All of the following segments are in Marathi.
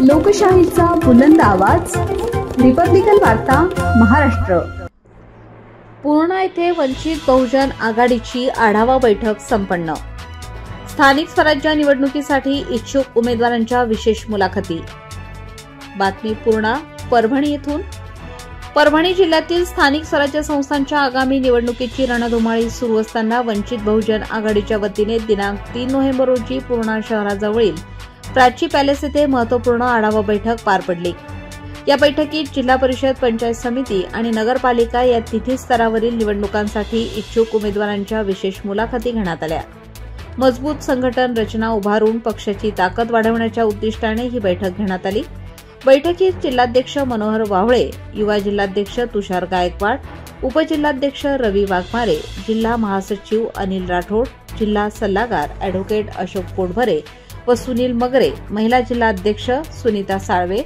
लोकशाहीचा बुलंद आवाज, रिपब्लिकन वार्ता महाराष्ट्र। पूर्णा येथे वंचित बहुजन आघाडीची आढावा बैठक संपन्न। स्थानिक स्वराज्य निवडणुकीसाठी इच्छुक उमेदवारांच्या विशेष मुलाखती। बातमी पूर्णा परभणी येथून। परभणी जिल्ह्यातील स्थानिक स्वराज्य संस्थांच्या आगामी निवडणुकीची रणधुमाळी सुरू असताना वंचित बहुजन आघाडीच्या वतीने दिनांक 3 नोव्हेंबर रोजी पूर्णा शहराजवळील प्राची पॅलेस येथे महत्त्वपूर्ण आढावा बैठक पार पडली। या बैठकीत जिल्हा परिषद, पंचायत समिती आणि नगरपालिका या तिथी स्तरावरील निवडणुकांसाठी इच्छुक उमेदवारांच्या विशेष मुलाखती घेण्यात आल्या। मजबूत संघटन रचना उभारून पक्षाची ताकद वाढवण्याच्या उद्दिष्टाने ही बैठक घेण्यात आली। बैठकीत जिल्हाध्यक्ष मनोहर वावळे, युवा जिल्हाध्यक्ष तुषार गायकवाड, उपजिल्हाध्यक्ष रवी वाघमारे, जिल्हा महासचिव अनिल राठोड, जिल्हा सल्लागार अॅडव्होकेट अशोक पोटभरे व सुनील मगरे, महिला जिल्हाध्यक्ष सुनीता साळवे,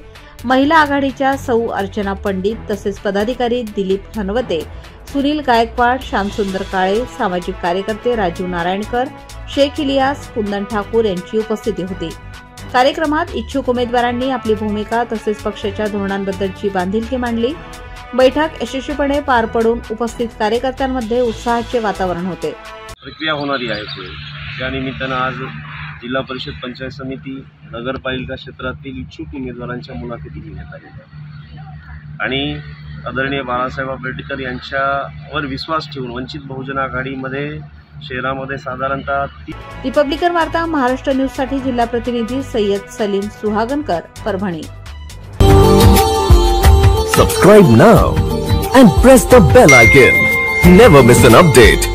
महिला आघाडीच्या सौ अर्चना पंडित तसेच पदाधिकारी दिलीप खनवते, सुनील गायकवाड, श्यामसुंदर काळे, सामाजिक कार्यकर्ते राजू नारायणकर, शेख इलियास, कुंदन ठाकूर यांची उपस्थिती होती। कार्यक्रमात इच्छुक उमेदवारांनी आपली भूमिका तसेच पक्षाच्या धोरणांबद्दलची बांधिलकी मांडली। बैठक यशस्वीपणे पार पडून उपस्थित कार्यकर्त्यांमध्ये उत्साहाचे वातावरण होते। प्रक्रिया होणारी आहे त्या निमित्तानं आज जिल्हा परिषद, पंचायत समिती, नगरपालिका क्षेत्रातील इच्छुक उमेदवारांच्या मुलाखती घेण्यात आल्या आणि आदरणीय बाळासाहेब आंबेडकर यांच्यावर विश्वास ठेवून वंचित बहुजन आघाडीमध्ये शहरामध्ये साधारणतः रिपब्लिकन वार्ता महाराष्ट्र न्यूज साठी जिल्हा प्रतिनिधी Syed Salim सुहागनकर, Parbhani. Subscribe now and press the bell icon. Never miss an update.